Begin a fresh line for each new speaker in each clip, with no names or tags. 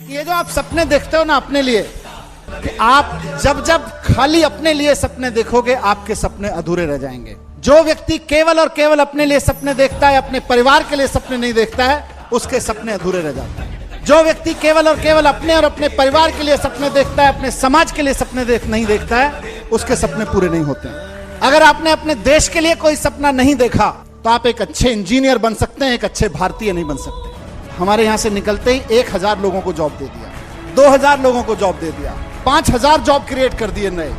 ये जो आप सपने देखते हो ना अपने लिए, कि आप जब जब खाली अपने लिए सपने देखोगे आपके सपने अधूरे रह जाएंगे। जो व्यक्ति केवल और केवल अपने लिए सपने देखता है, अपने परिवार के लिए सपने नहीं देखता है, उसके सपने अधूरे रह जाते हैं। जो व्यक्ति केवल और केवल अपने और अपने परिवार के लिए सपने देखता है, अपने समाज के लिए सपने नहीं देखता है, उसके सपने पूरे नहीं होते हैं। अगर आपने अपने देश के लिए कोई सपना नहीं देखा तो आप एक अच्छे इंजीनियर बन सकते हैं, एक अच्छे भारतीय नहीं बन सकते। हमारे यहां से निकलते ही 1000 लोगों को जॉब दे दिया, 2000 लोगों को जॉब दे दिया, 5000 जॉब क्रिएट कर दिए नए।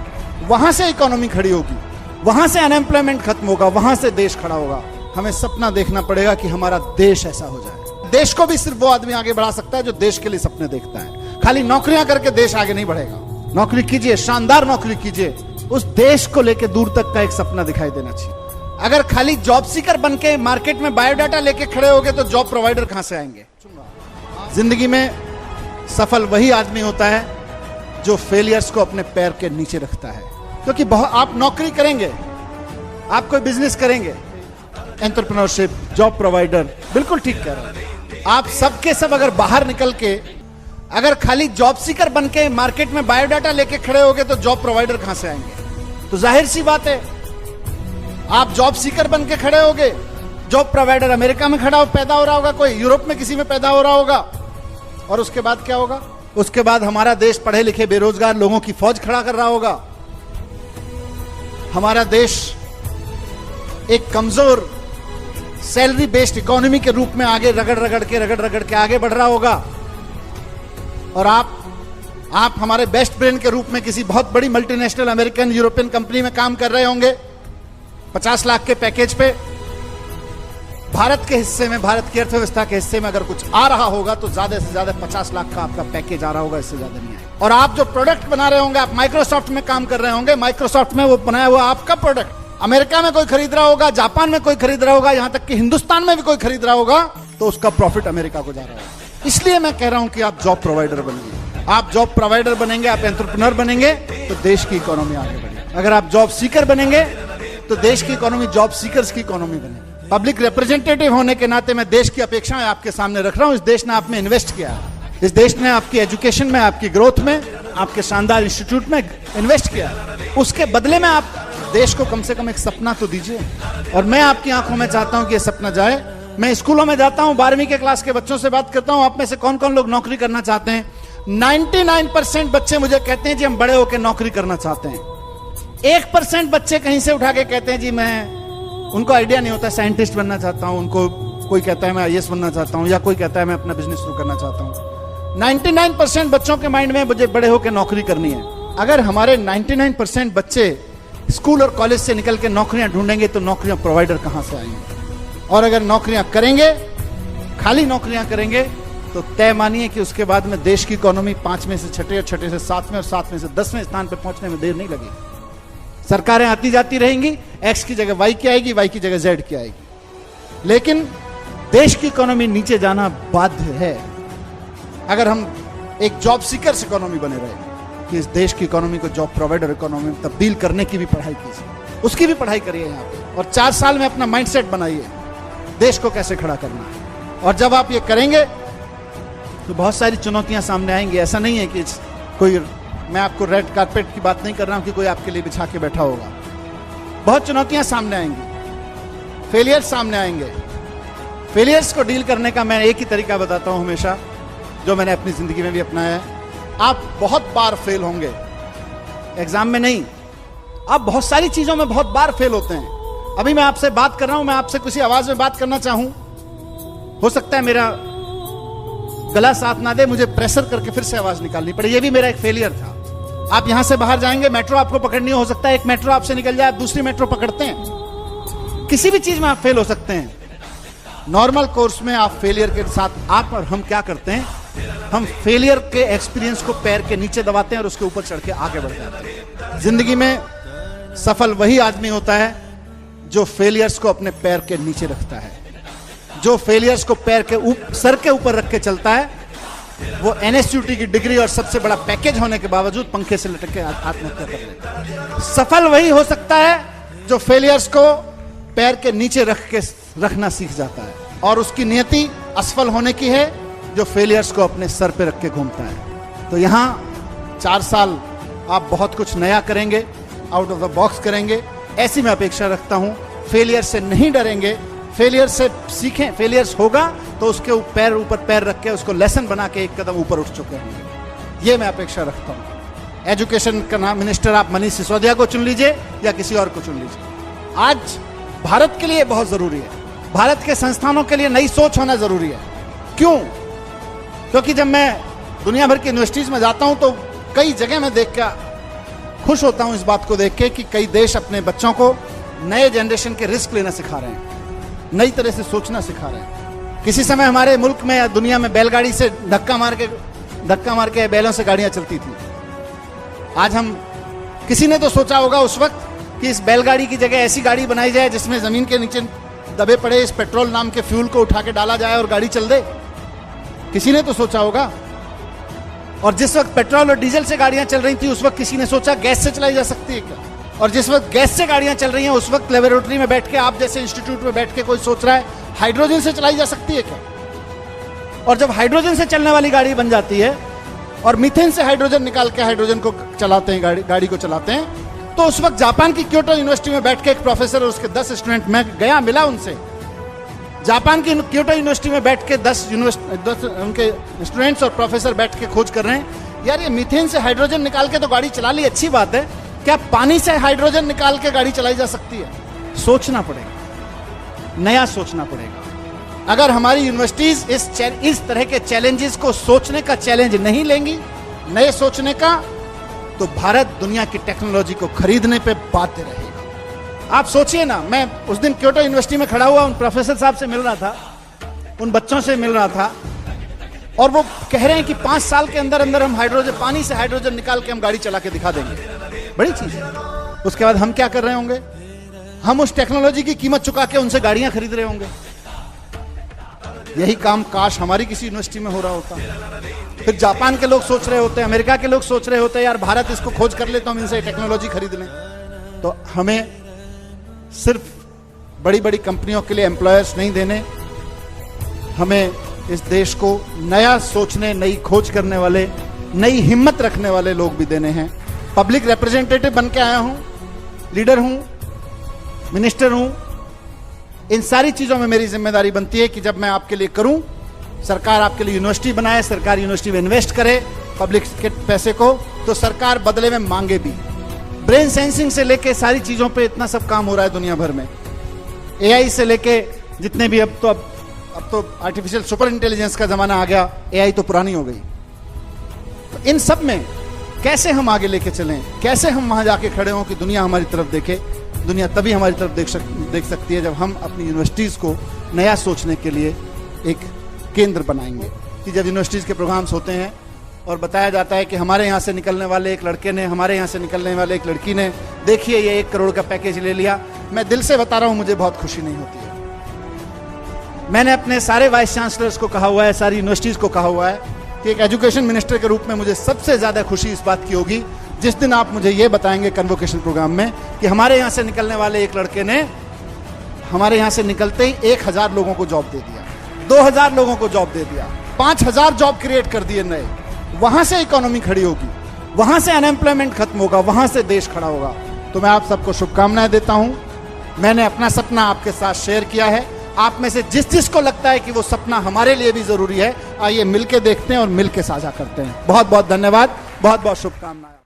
वहां से इकोनॉमी खड़ी होगी, वहां से अनएम्प्लॉयमेंट खत्म होगा, वहां से देश खड़ा होगा। हमें सपना देखना पड़ेगा कि हमारा देश ऐसा हो जाए। देश को भी सिर्फ वो आदमी आगे बढ़ा सकता है जो देश के लिए सपने देखता है। खाली नौकरियां करके देश आगे नहीं बढ़ेगा। नौकरी कीजिए, शानदार नौकरी कीजिए, उस देश को लेकर दूर तक का एक सपना दिखाई देना चाहिए। अगर खाली जॉब सीकर बन के मार्केट में बायोडाटा लेके खड़े होगे तो जॉब प्रोवाइडर कहां से आएंगे। जिंदगी में सफल वही आदमी होता है जो फेलियर्स को अपने पैर के नीचे रखता है। क्योंकि आप नौकरी करेंगे, आप कोई बिजनेस करेंगे, एंटरप्रेन्योरशिप, जॉब प्रोवाइडर, बिल्कुल ठीक कह रहे हैं आप। सबके सब अगर बाहर निकल के अगर खाली जॉब सीकर बन के मार्केट में बायोडाटा लेके खड़े होगे तो जॉब प्रोवाइडर कहां से आएंगे। तो जाहिर सी बात है, आप जॉब सीकर बन के खड़े होगे, जॉब प्रोवाइडर अमेरिका में पैदा हो रहा होगा, कोई यूरोप में किसी में पैदा हो रहा होगा। और उसके बाद क्या होगा? उसके बाद हमारा देश पढ़े लिखे बेरोजगार लोगों की फौज खड़ा कर रहा होगा। हमारा देश एक कमजोर सैलरी बेस्ड इकोनॉमी के रूप में आगे रगड़ रगड़ के आगे बढ़ रहा होगा। और आप हमारे बेस्ट ब्रेन के रूप में किसी बहुत बड़ी मल्टीनेशनल अमेरिकन यूरोपियन कंपनी में काम कर रहे होंगे 50 लाख के पैकेज पे। भारत के हिस्से में, भारत की अर्थव्यवस्था के हिस्से में अगर कुछ आ रहा होगा तो ज्यादा से ज्यादा 50 लाख का आपका पैकेज आ रहा होगा, इससे ज्यादा नहीं आएगा। और आप जो प्रोडक्ट बना रहे होंगे, आप माइक्रोसॉफ्ट में काम कर रहे होंगे, माइक्रोसॉफ्ट में वो बनाया हुआ आपका प्रोडक्ट अमेरिका में कोई खरीद रहा होगा, जापान में कोई खरीद रहा होगा, यहां तक कि हिंदुस्तान में भी कोई खरीद रहा होगा, तो उसका प्रॉफिट अमेरिका को जा रहा होगा। इसलिए मैं कह रहा हूं कि आप जॉब प्रोवाइडर बनिए। आप जॉब प्रोवाइडर बनेंगे, आप एंटरप्रेन्योर बनेंगे तो देश की इकोनॉमी आगे बढ़ेगी। अगर आप जॉब सीकर बनेंगे तो देश की इकोनॉमी जॉब सीकर्स की इकोनॉमी बनेगी। पब्लिक रिप्रेजेंटेटिव होने के नाते मैं देश की अपेक्षाएं आपके सामने रख रहा हूं। इस देश ने आप में इन्वेस्ट किया है, इस देश ने आपकी एजुकेशन में, आपकी ग्रोथ में, आपके शानदार इंस्टीट्यूट में इन्वेस्ट किया है। उसके बदले में आप देश को कम से कम एक सपना तो दीजिए। और मैं आपकी आंखों में चाहता हूं कि यह सपना जाए। मैं स्कूलों में जाता हूं, 12वीं के क्लास के बच्चों से बात करता हूं, आप में से कौन कौन लोग नौकरी करना चाहते हैं। 99% बच्चे मुझे कहते हैं जी हम बड़े होकर नौकरी करना चाहते हैं। 1% बच्चे कहीं से उठा के कहते हैं जी उनको आइडिया नहीं होता, साइंटिस्ट बनना चाहता हूं, उनको कोई कहता है मैं आईएएस बनना चाहता हूं, या कोई कहता है मैं अपना बिजनेस शुरू करना चाहता हूं। 99% बच्चों के माइंड में मुझे बड़े होकर नौकरी करनी है। अगर हमारे 99% बच्चे स्कूल और कॉलेज से निकल के नौकरियां ढूंढेंगे तो नौकरियां प्रोवाइडर कहां से आएंगे। और अगर नौकरियां करेंगे, खाली नौकरियां करेंगे, तो तय मानिए कि उसके बाद में देश की इकोनॉमी 5 में से 6 और 6 से 7वें और 7 में से 10वें स्थान पर पहुंचने में देर नहीं लगेगी। सरकारें आती जाती रहेंगी, एक्स की जगह वाई की आएगी, वाई की जगह जेड की आएगी, लेकिन देश की इकोनॉमी नीचे जाना बाध्य है अगर हम एक जॉब सीकर्स इकोनॉमी बने रहे। कि इस देश की इकोनॉमी को जॉब प्रोवाइडर इकोनॉमी में तब्दील करने की भी पढ़ाई कीजिए, उसकी भी पढ़ाई करिए यहाँ पे। और 4 साल में अपना माइंडसेट बनाइए देश को कैसे खड़ा करना है। और जब आप ये करेंगे तो बहुत सारी चुनौतियां सामने आएंगी। ऐसा नहीं है कि कोई, मैं आपको रेड कारपेट की बात नहीं कर रहा हूं कि कोई आपके लिए बिछा के बैठा होगा। बहुत चुनौतियां सामने आएंगी, फेलियर्स सामने आएंगे। फेलियर्स को डील करने का मैं एक ही तरीका बताता हूं हमेशा, जो मैंने अपनी जिंदगी में भी अपनाया है। आप बहुत बार फेल होंगे, एग्जाम में नहीं, आप बहुत सारी चीजों में बहुत बार फेल होते हैं। अभी मैं आपसे बात कर रहा हूं, मैं आपसे किसी आवाज में बात करना चाहूं, हो सकता है मेरा गला साथ ना दे, मुझे प्रेशर करके फिर से आवाज निकालनी पड़े। ये भी मेरा एक फेलियर था। आप यहां से बाहर जाएंगे, मेट्रो आपको पकड़नी हो सकता है, एक मेट्रो आपसे निकल जाए, आप दूसरी मेट्रो पकड़ते हैं। किसी भी चीज में आप फेल हो सकते हैं। नॉर्मल कोर्स में आप फेलियर के साथ, आप और हम क्या करते हैं, हम फेलियर के एक्सपीरियंस को पैर के नीचे दबाते हैं और उसके ऊपर चढ़ के आगे बढ़ जाते हैं। जिंदगी में सफल वही आदमी होता है जो फेलियर्स को अपने पैर के नीचे रखता है, जो फेलियर्स को पैर के सर के ऊपर रख के चलता है। वो एनएसयूटी की डिग्री और सबसे बड़ा पैकेज होने के बावजूद पंखे से लटक के आत्महत्या कर लेता है। सफल वही हो सकता है जो फेलियर्स को पैर के नीचे रख के रखना सीख जाता है और उसकी नियति असफल होने की है जो फेलियर्स को अपने सर पे रख के घूमता है। तो यहाँ 4 साल आप बहुत कुछ नया करेंगे, आउट ऑफ द बॉक्स करेंगे, ऐसी मैं अपेक्षा रखता हूँ। फेलियर से नहीं डरेंगे, फेलियर से सीखें। फेलियर्स होगा तो उसके ऊपर पैर रख के उसको लेसन बना के एक कदम ऊपर उठ चुके होंगे, ये मैं अपेक्षा रखता हूँ। एजुकेशन का नाम मिनिस्टर आप मनीष सिसोदिया को चुन लीजिए या किसी और को चुन लीजिए। आज भारत के लिए बहुत जरूरी है, भारत के संस्थानों के लिए नई सोच होना जरूरी है। क्यों? क्योंकि जब मैं दुनिया भर की यूनिवर्सिटीज में जाता हूं तो कई जगह मैं देख के खुश होता हूं इस बात को देख के कि कई देश अपने बच्चों को नए जनरेशन के रिस्क लेना सिखा रहे हैं, नई तरह से सोचना सिखा रहे हैं। किसी समय हमारे मुल्क में या दुनिया में बैलगाड़ी से धक्का मार के बैलों से गाड़ियां चलती थी। आज हम, किसी ने तो सोचा होगा उस वक्त कि इस बैलगाड़ी की जगह ऐसी गाड़ी बनाई जाए जिसमें जमीन के नीचे दबे पड़े इस पेट्रोल नाम के फ्यूल को उठा के डाला जाए और गाड़ी चल दे। किसी ने तो सोचा होगा। और जिस वक्त पेट्रोल और डीजल से गाड़ियां चल रही थी उस वक्त किसी ने सोचा गैस से चलाई जा सकती है क्या? और जिस वक्त गैस से गाड़ियां चल रही हैं उस वक्त लेबोरेटरी में बैठ के, आप जैसे इंस्टीट्यूट में बैठ के कोई सोच रहा है हाइड्रोजन से चलाई जा सकती है क्या? और जब हाइड्रोजन से चलने वाली गाड़ी बन जाती है और मीथेन से हाइड्रोजन निकाल के हाइड्रोजन को चलाते हैं, गाड़ी को चलाते हैं, तो उस वक्त जापान की क्योटो यूनिवर्सिटी में बैठ के एक प्रोफेसर और उसके 10 स्टूडेंट, मैं गया मिला उनसे, जापान की क्योटो यूनिवर्सिटी में बैठ के 10 उनके स्टूडेंट्स और प्रोफेसर बैठ के खोज कर रहे हैं, यार ये मीथेन से हाइड्रोजन निकाल के तो गाड़ी चला ली, अच्छी बात है, क्या पानी से हाइड्रोजन निकाल के गाड़ी चलाई जा सकती है? सोचना पड़ेगा, नया सोचना पड़ेगा। अगर हमारी यूनिवर्सिटीज इस तरह के चैलेंजेस को सोचने का चैलेंज नहीं लेंगी, नए सोचने का, तो भारत दुनिया की टेक्नोलॉजी को खरीदने पे बाध्य रहेगा। आप सोचिए ना, मैं उस दिन क्योटो यूनिवर्सिटी में खड़ा हुआ उन प्रोफेसर साहब से मिल रहा था, उन बच्चों से मिल रहा था, और वो कह रहे हैं कि 5 साल के अंदर अंदर हम पानी से हाइड्रोजन निकाल के हम गाड़ी चला के दिखा देंगे। बड़ी चीज है। उसके बाद हम क्या कर रहे होंगे? हम उस टेक्नोलॉजी की कीमत चुका के उनसे गाड़ियां खरीद रहे होंगे। यही काम काश हमारी किसी यूनिवर्सिटी में हो रहा होता। फिर जापान के लोग सोच रहे होते, अमेरिका के लोग सोच रहे होते, यार भारत इसको खोज कर ले तो हम इनसे टेक्नोलॉजी खरीद लें। तो हमें सिर्फ बड़ी बड़ी कंपनियों के लिए एम्प्लॉयर्स नहीं देने, हमें इस देश को नया सोचने, नई खोज करने वाले, नई हिम्मत रखने वाले लोग भी देने हैं। पब्लिक रिप्रेजेंटेटिव बन के आया हूं, लीडर हूं, मिनिस्टर हूं। इन सारी चीजों में मेरी जिम्मेदारी बनती है कि जब मैं आपके लिए करूं, सरकार आपके लिए यूनिवर्सिटी बनाए, सरकार यूनिवर्सिटी में इन्वेस्ट करे पब्लिक के पैसे को, तो सरकार बदले में मांगे भी। ब्रेन सेंसिंग से लेके सारी चीजों पे इतना सब काम हो रहा है दुनिया भर में, एआई से लेके जितने भी, अब तो आर्टिफिशियल सुपर इंटेलिजेंस का जमाना आ गया, एआई तो पुरानी हो गई। तो इन सब में कैसे हम आगे लेके चलें, कैसे हम वहां जाके खड़े हों कि दुनिया हमारी तरफ देखे। दुनिया तभी हमारी तरफ देख सकती है जब हम अपनी यूनिवर्सिटीज को नया सोचने के लिए एक केंद्र बनाएंगे। कि जब यूनिवर्सिटीज के प्रोग्राम्स होते हैं और बताया जाता है कि हमारे यहाँ से निकलने वाले एक लड़के ने, हमारे यहाँ से निकलने वाले एक लड़की ने, देखिए ये 1 करोड़ का पैकेज ले लिया, मैं दिल से बता रहा हूँ मुझे बहुत खुशी नहीं होती है। मैंने अपने सारे वाइस चांसलर्स को कहा हुआ है, सारी यूनिवर्सिटीज को कहा हुआ है कि एक एजुकेशन मिनिस्टर के रूप में मुझे सबसे ज्यादा खुशी इस बात की होगी जिस दिन आप मुझे ये बताएंगे कन्वोकेशन प्रोग्राम में कि हमारे यहाँ से निकलने वाले एक लड़के ने हमारे यहाँ से निकलते ही 1000 लोगों को जॉब दे दिया, 2000 लोगों को जॉब दे दिया, 5000 जॉब क्रिएट कर दिए नए। वहां से इकोनॉमी खड़ी होगी, वहां से अनएम्प्लॉयमेंट खत्म होगा, वहां से देश खड़ा होगा। तो मैं आप सबको शुभकामनाएं देता हूं। मैंने अपना सपना आपके साथ शेयर किया है। आप में से जिस को लगता है कि वो सपना हमारे लिए भी जरूरी है, आइए मिलके देखते हैं और मिलके साझा करते हैं। बहुत बहुत धन्यवाद, बहुत बहुत शुभकामनाएं।